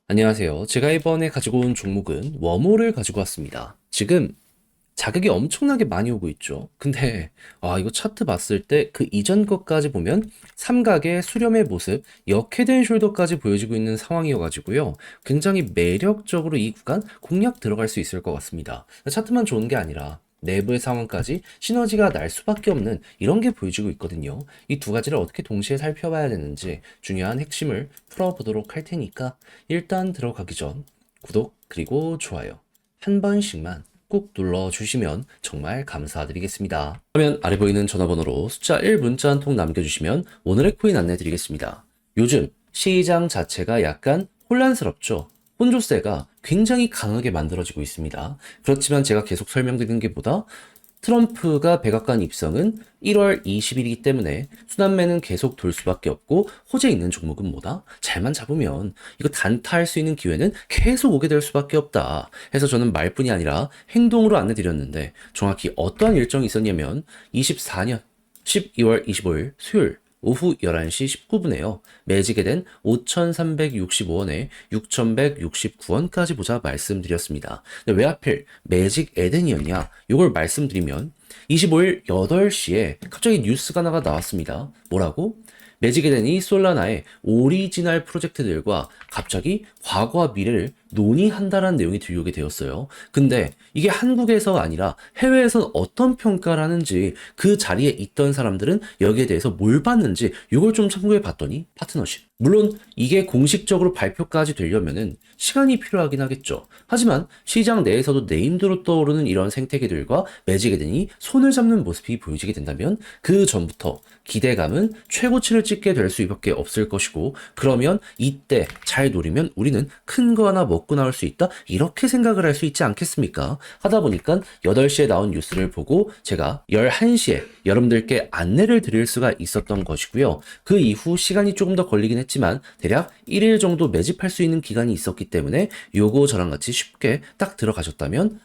안녕하세요. 제가 이번에 가지고 온 종목은 웜홀을 가지고 왔습니다. 지금 자극이 엄청나게 많이 오고 있죠. 근데 이거 차트 봤을 때 그 이전 것까지 보면 삼각의 수렴의 모습, 역헤드앤 숄더까지 보여지고 있는 상황이어가지고요. 굉장히 매력적으로 이 구간 공략 들어갈 수 있을 것 같습니다. 차트만 좋은 게 아니라 내부의 상황까지 시너지가 날 수밖에 없는 이런 게 보여지고 있거든요. 이 두 가지를 어떻게 동시에 살펴봐야 되는지 중요한 핵심을 풀어보도록 할 테니까 일단 들어가기 전 구독 그리고 좋아요 한 번씩만 꾹 눌러주시면 정말 감사드리겠습니다. 그러면 아래 보이는 전화번호로 숫자 1 문자 한 통 남겨주시면 오늘의 코인 안내 드리겠습니다. 요즘 시장 자체가 약간 혼란스럽죠. 혼조세가 굉장히 강하게 만들어지고 있습니다. 그렇지만 제가 계속 설명드리는 게 보다 트럼프가 백악관 입성은 1월 20일이기 때문에 순환매는 계속 돌 수밖에 없고 호재 있는 종목은 뭐다? 잘만 잡으면 이거 단타할 수 있는 기회는 계속 오게 될 수밖에 없다. 해서 저는 말뿐이 아니라 행동으로 안내드렸는데 정확히 어떠한 일정이 있었냐면 24년 12월 25일 수요일 오후 11시 19분에요. 매지게 된 5,365원에 6,169원까지 보자 말씀드렸습니다. 근데 왜 하필 매직 에덴이었냐? 이걸 말씀드리면 25일 8시에 갑자기 뉴스가 하나가 나왔습니다. 뭐라고? 매직 에덴이 솔라나의 오리지널 프로젝트들과 갑자기 과거와 미래를 논의한다라는 내용이 들려오게 되었어요. 근데 이게 한국에서 아니라 해외에선 어떤 평가를 하는지 그 자리에 있던 사람들은 여기에 대해서 뭘 봤는지 이걸 좀 참고해 봤더니 파트너십. 물론 이게 공식적으로 발표까지 되려면은 시간이 필요하긴 하겠죠. 하지만 시장 내에서도 네임드로 떠오르는 이런 생태계들과 매직에 대니 손을 잡는 모습이 보여지게 된다면 그 전부터 기대감은 최고치를 찍게 될 수밖에 없을 것이고, 그러면 이때 잘 노리면 우리는 큰 거 하나 먹고 나올 수 있다, 이렇게 생각을 할 수 있지 않겠습니까? 하다 보니까 8시에 나온 뉴스를 보고 제가 11시에 여러분들께 안내를 드릴 수가 있었던 것이고요. 그 이후 시간이 조금 더 걸리긴 했지만 대략 1일 정도 매집할 수 있는 기간이 있었기 때문에 요거 저랑 같이 쉽게 딱 들어가셨다면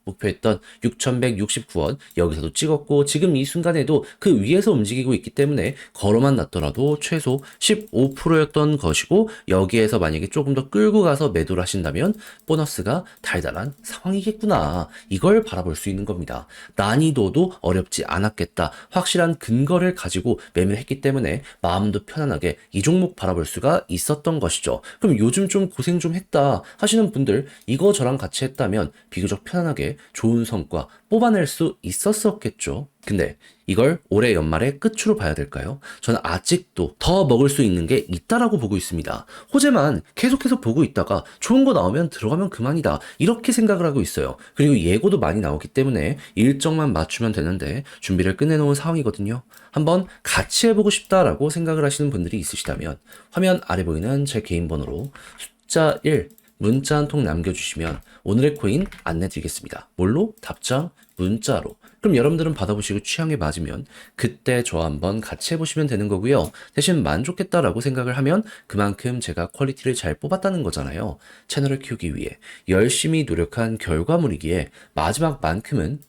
목표했던 6,169원 여기서도 찍었고, 지금 이 순간에도 그 위에서 움직이고 있기 때문에 걸어만 놨더라도 최소 15%였던 것이고, 여기에서 만약에 조금 더 끌고 가서 매도를 하신다면 보너스가 달달한 상황이겠구나, 이걸 바라볼 수 있는 겁니다. 난이도도 어렵지 않았겠다, 확실한 근거를 가지고 매매를 했기 때문에 마음도 편안하게 이 종목 바라볼 수가 있었던 것이죠. 그럼 요즘 좀 고생 좀 했다 하시는 분들, 이거 저랑 같이 했다면 비교적 편안하게 좋은 성과 뽑아낼 수 있었었겠죠. 근데 이걸 올해 연말의 끝으로 봐야 될까요? 저는 아직도 더 먹을 수 있는 게 있다라고 보고 있습니다. 호재만 계속해서 보고 있다가 좋은 거 나오면 들어가면 그만이다, 이렇게 생각을 하고 있어요. 그리고 예고도 많이 나오기 때문에 일정만 맞추면 되는데 준비를 끝내놓은 상황이거든요. 한번 같이 해보고 싶다라고 생각을 하시는 분들이 있으시다면 화면 아래 보이는 제 개인 번호로 숫자 1 문자 한 통 남겨주시면 오늘의 코인 안내드리겠습니다. 뭘로? 답장 문자로. 그럼 여러분들은 받아보시고 취향에 맞으면 그때 저와 한번 같이 해보시면 되는 거고요. 대신 만족했다라고 생각을 하면 그만큼 제가 퀄리티를 잘 뽑았다는 거잖아요. 채널을 키우기 위해 열심히 노력한 결과물이기에 마지막만큼은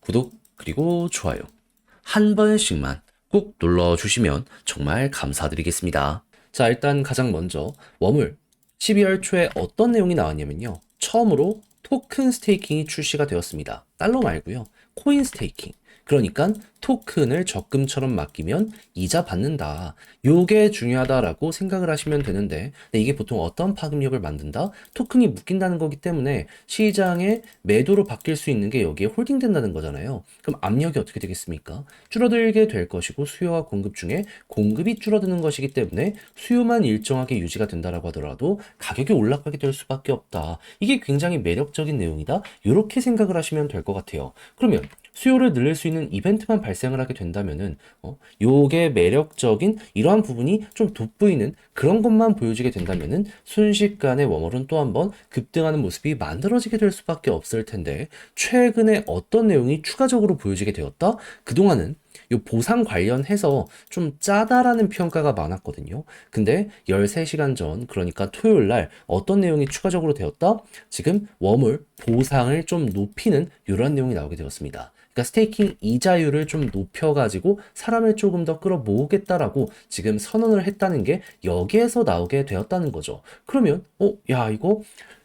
구독 그리고 좋아요 한 번씩만 꾹 눌러주시면 정말 감사드리겠습니다. 자, 일단 가장 먼저 웜을 12월 초에 어떤 내용이 나왔냐면요. 처음으로 토큰 스테이킹이 출시가 되었습니다. 달러 말고요. 코인 스테이킹. 그러니까 토큰을 적금처럼 맡기면 이자 받는다. 요게 중요하다라고 생각을 하시면 되는데, 근데 이게 보통 어떤 파급력을 만든다? 토큰이 묶인다는 거기 때문에 시장의 매도로 바뀔 수 있는 게 여기에 홀딩된다는 거잖아요. 그럼 압력이 어떻게 되겠습니까? 줄어들게 될 것이고, 수요와 공급 중에 공급이 줄어드는 것이기 때문에 수요만 일정하게 유지가 된다라고 하더라도 가격이 올라가게 될 수밖에 없다. 이게 굉장히 매력적인 내용이다, 이렇게 생각을 하시면 될 것 같아요. 그러면 수요를 늘릴 수 있는 이벤트만 발생을 하게 된다면은 요게 매력적인 이러한 부분이 좀 돋보이는 그런 것만 보여지게 된다면은 순식간에 웜홀은 또 한번 급등하는 모습이 만들어지게 될 수밖에 없을 텐데, 최근에 어떤 내용이 추가적으로 보여지게 되었다? 그동안은 이 보상 관련해서 좀 짜다라는 평가가 많았거든요. 근데 13시간 전, 그러니까 토요일 날 어떤 내용이 추가적으로 되었다? 지금 웜을 보상을 좀 높이는 이런 내용이 나오게 되었습니다. 그러니까 스테이킹 이자율을 좀 높여가지고 사람을 조금 더 끌어모으겠다라고 지금 선언을 했다는 게 여기에서 나오게 되었다는 거죠. 그러면 야 이거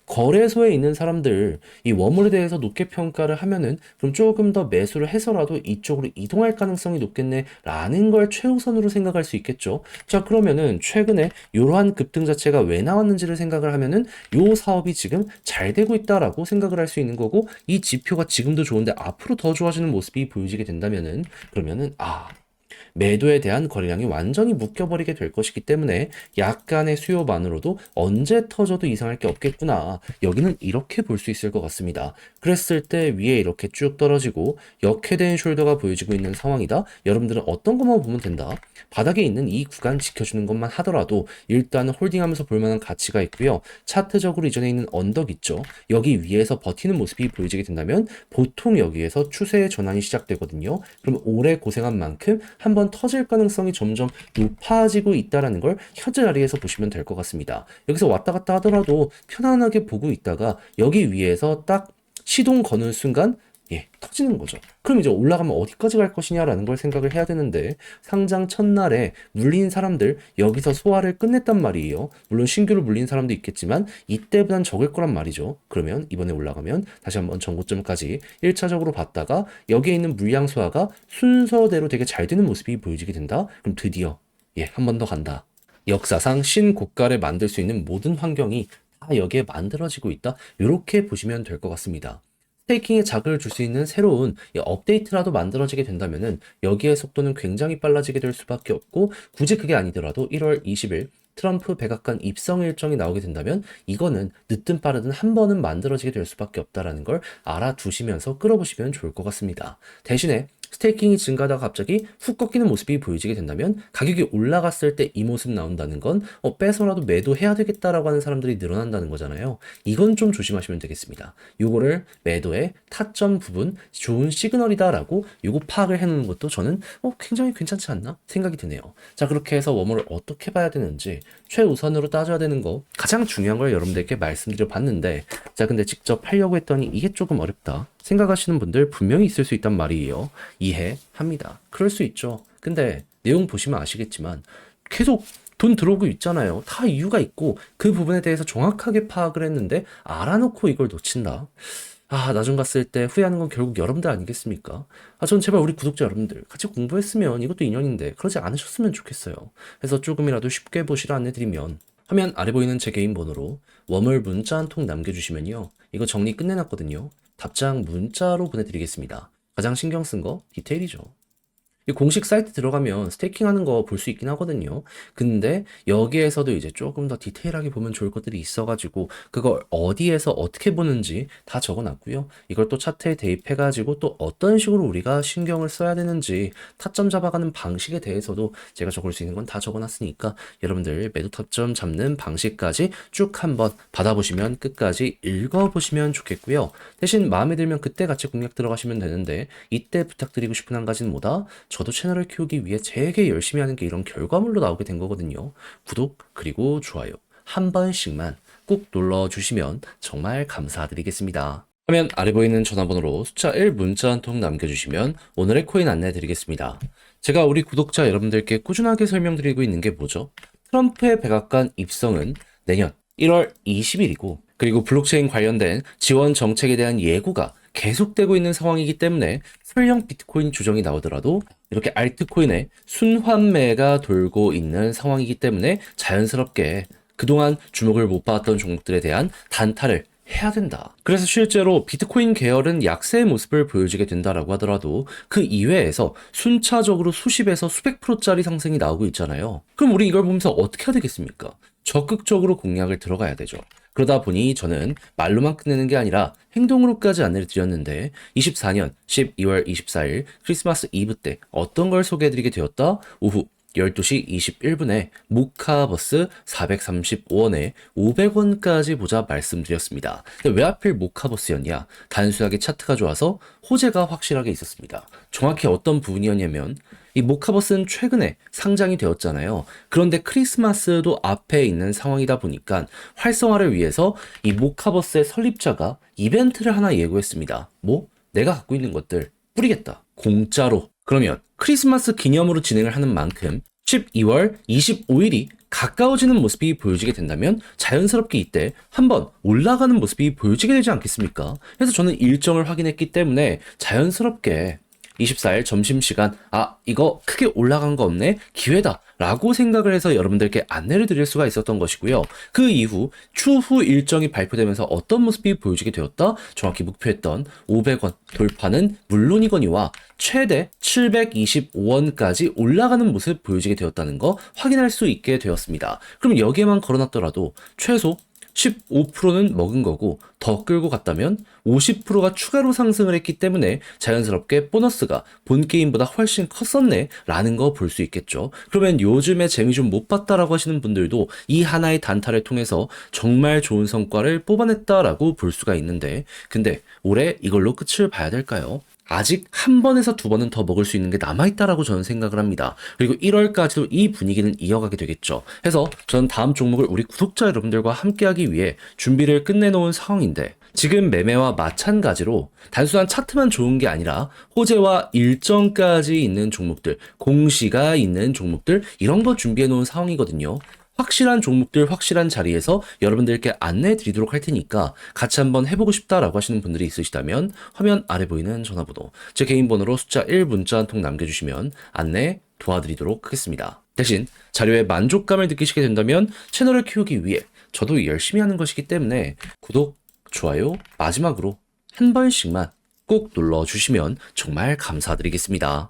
거래소에 있는 사람들 이 웜홀에 대해서 높게 평가를 하면은 그럼 조금 더 매수를 해서라도 이쪽으로 이동할 가능성이 높겠네라는 걸 최우선으로 생각할 수 있겠죠. 자, 그러면은 최근에 이러한 급등 자체가 왜 나왔는지를 생각을 하면은 요 사업이 지금 잘 되고 있다라고 생각을 할 수 있는 거고, 이 지표가 지금도 좋은데 앞으로 더 좋아지는 모습이 보여지게 된다면은 그러면은 매도에 대한 거래량이 완전히 묶여버리게 될 것이기 때문에 약간의 수요만으로도 언제 터져도 이상할 게 없겠구나. 여기는 이렇게 볼 수 있을 것 같습니다. 그랬을 때 위에 이렇게 쭉 떨어지고 역회된 숄더가 보여지고 있는 상황이다. 여러분들은 어떤 것만 보면 된다. 바닥에 있는 이 구간 지켜주는 것만 하더라도 일단은 홀딩하면서 볼만한 가치가 있고요. 차트적으로 이전에 있는 언덕 있죠. 여기 위에서 버티는 모습이 보여지게 된다면 보통 여기에서 추세의 전환이 시작되거든요. 그럼 오래 고생한 만큼 한번 터질 가능성이 점점 높아지고 있다라는 걸 현재 자리에서 보시면 될 것 같습니다. 여기서 왔다 갔다 하더라도 편안하게 보고 있다가 여기 위에서 딱 시동 거는 순간 터지는 거죠. 그럼 이제 올라가면 어디까지 갈 것이냐라는 걸 생각을 해야 되는데, 상장 첫날에 물린 사람들 여기서 소화를 끝냈단 말이에요. 물론 신규로 물린 사람도 있겠지만 이때보단 적을 거란 말이죠. 그러면 이번에 올라가면 다시 한번 전고점까지 1차적으로 봤다가 여기에 있는 물량 소화가 순서대로 되게 잘 되는 모습이 보여지게 된다. 그럼 드디어 한 번 더 간다. 역사상 신고가를 만들 수 있는 모든 환경이 다 여기에 만들어지고 있다. 이렇게 보시면 될 것 같습니다. 스테이킹에 자극을 줄 수 있는 새로운 업데이트라도 만들어지게 된다면은 여기의 속도는 굉장히 빨라지게 될 수밖에 없고, 굳이 그게 아니더라도 1월 20일 트럼프 백악관 입성 일정이 나오게 된다면 이거는 늦든 빠르든 한 번은 만들어지게 될 수밖에 없다라는 걸 알아두시면서 끌어보시면 좋을 것 같습니다. 대신에 스테이킹이 증가하다가 갑자기 훅 꺾이는 모습이 보여지게 된다면 가격이 올라갔을 때 이 모습 나온다는 건 빼서라도 매도해야 되겠다라고 하는 사람들이 늘어난다는 거잖아요. 이건 좀 조심하시면 되겠습니다. 요거를 매도의 타점 부분 좋은 시그널이다라고 요거 파악을 해놓는 것도 저는 굉장히 괜찮지 않나 생각이 드네요. 자, 그렇게 해서 웜홀을 어떻게 봐야 되는지 최우선으로 따져야 되는 거, 가장 중요한 걸 여러분들께 말씀드려 봤는데, 자 근데 직접 하려고 했더니 이게 조금 어렵다 생각하시는 분들 분명히 있을 수 있단 말이에요. 이해합니다. 그럴 수 있죠. 근데 내용 보시면 아시겠지만 계속 돈 들어오고 있잖아요. 다 이유가 있고 그 부분에 대해서 정확하게 파악을 했는데 알아놓고 이걸 놓친다. 나중 갔을 때 후회하는 건 결국 여러분들 아니겠습니까? 전 제발 우리 구독자 여러분들 같이 공부했으면 이것도 인연인데 그러지 않으셨으면 좋겠어요. 그래서 조금이라도 쉽게 보시라 안내드리면, 화면 아래 보이는 제 개인 번호로 웜을 문자 한 통 남겨주시면요, 이거 정리 끝내놨거든요. 답장 문자로 보내드리겠습니다. 가장 신경 쓴 거 디테일이죠. 이 공식 사이트 들어가면 스테이킹 하는 거 볼 수 있긴 하거든요. 근데 여기에서도 이제 조금 더 디테일하게 보면 좋을 것들이 있어가지고 그걸 어디에서 어떻게 보는지 다 적어놨고요. 이걸 또 차트에 대입해가지고 또 어떤 식으로 우리가 신경을 써야 되는지 타점 잡아가는 방식에 대해서도 제가 적을 수 있는 건 다 적어놨으니까 여러분들 매도 타점 잡는 방식까지 쭉 한번 받아보시면 끝까지 읽어보시면 좋겠고요. 대신 마음에 들면 그때 같이 공략 들어가시면 되는데, 이때 부탁드리고 싶은 한 가지는 뭐다? 저도 채널을 키우기 위해 되게 열심히 하는 게 이런 결과물로 나오게 된 거거든요. 구독 그리고 좋아요 한 번씩만 꼭 눌러주시면 정말 감사드리겠습니다. 화면 아래 보이는 전화번호로 숫자 1 문자 한 통 남겨주시면 오늘의 코인 안내 드리겠습니다. 제가 우리 구독자 여러분들께 꾸준하게 설명드리고 있는 게 뭐죠? 트럼프의 백악관 입성은 내년 1월 20일이고, 그리고 블록체인 관련된 지원 정책에 대한 예고가 계속되고 있는 상황이기 때문에 설령 비트코인 조정이 나오더라도 이렇게 알트코인의 순환매가 돌고 있는 상황이기 때문에 자연스럽게 그동안 주목을 못 받았던 종목들에 대한 단타를 해야 된다. 그래서 실제로 비트코인 계열은 약세의 모습을 보여주게 된다라고 하더라도 그 이외에서 순차적으로 수십에서 수백 프로짜리 상승이 나오고 있잖아요. 그럼 우리 이걸 보면서 어떻게 해야 되겠습니까? 적극적으로 공략을 들어가야 되죠. 그러다 보니 저는 말로만 끝내는 게 아니라 행동으로까지 안내를 드렸는데, 24년 12월 24일 크리스마스 이브 때 어떤 걸 소개해드리게 되었다? 오후 12시 21분에 모카버스 435원에 500원까지 보자 말씀드렸습니다. 근데 왜 하필 모카버스였냐? 단순하게 차트가 좋아서 호재가 확실하게 있었습니다. 정확히 어떤 부분이었냐면 이 모카버스는 최근에 상장이 되었잖아요. 그런데 크리스마스도 앞에 있는 상황이다 보니까 활성화를 위해서 이 모카버스의 설립자가 이벤트를 하나 예고했습니다. 뭐? 내가 갖고 있는 것들 뿌리겠다. 공짜로. 그러면 크리스마스 기념으로 진행을 하는 만큼 12월 25일이 가까워지는 모습이 보여지게 된다면 자연스럽게 이때 한번 올라가는 모습이 보여지게 되지 않겠습니까? 그래서 저는 일정을 확인했기 때문에 자연스럽게 24일 점심시간, 이거 크게 올라간 거 없네? 기회다. 라고 생각을 해서 여러분들께 안내를 드릴 수가 있었던 것이고요. 그 이후 추후 일정이 발표되면서 어떤 모습이 보여지게 되었다? 정확히 목표했던 500원 돌파는 물론이거니와 최대 725원까지 올라가는 모습 보여지게 되었다는 거 확인할 수 있게 되었습니다. 그럼 여기에만 걸어놨더라도 최소 15%는 먹은 거고 더 끌고 갔다면 50%가 추가로 상승을 했기 때문에 자연스럽게 보너스가 본 게임보다 훨씬 컸었네 라는 거 볼 수 있겠죠. 그러면 요즘에 재미 좀 못 봤다라고 하시는 분들도 이 하나의 단타를 통해서 정말 좋은 성과를 뽑아냈다라고 볼 수가 있는데, 근데 올해 이걸로 끝을 봐야 될까요? 아직 한 번에서 두 번은 더 먹을 수 있는 게 남아있다라고 저는 생각을 합니다. 그리고 1월까지도 이 분위기는 이어가게 되겠죠. 해서 저는 다음 종목을 우리 구독자 여러분들과 함께하기 위해 준비를 끝내놓은 상황인데, 지금 매매와 마찬가지로 단순한 차트만 좋은 게 아니라 호재와 일정까지 있는 종목들, 공시가 있는 종목들, 이런 거 준비해 놓은 상황이거든요. 확실한 종목들 확실한 자리에서 여러분들께 안내해 드리도록 할 테니까 같이 한번 해보고 싶다라고 하시는 분들이 있으시다면 화면 아래 보이는 전화번호, 제 개인 번호로 숫자 1 문자 한 통 남겨주시면 안내 도와드리도록 하겠습니다. 대신 자료에 만족감을 느끼시게 된다면 채널을 키우기 위해 저도 열심히 하는 것이기 때문에 구독, 좋아요, 마지막으로 한 번씩만 꼭 눌러주시면 정말 감사드리겠습니다.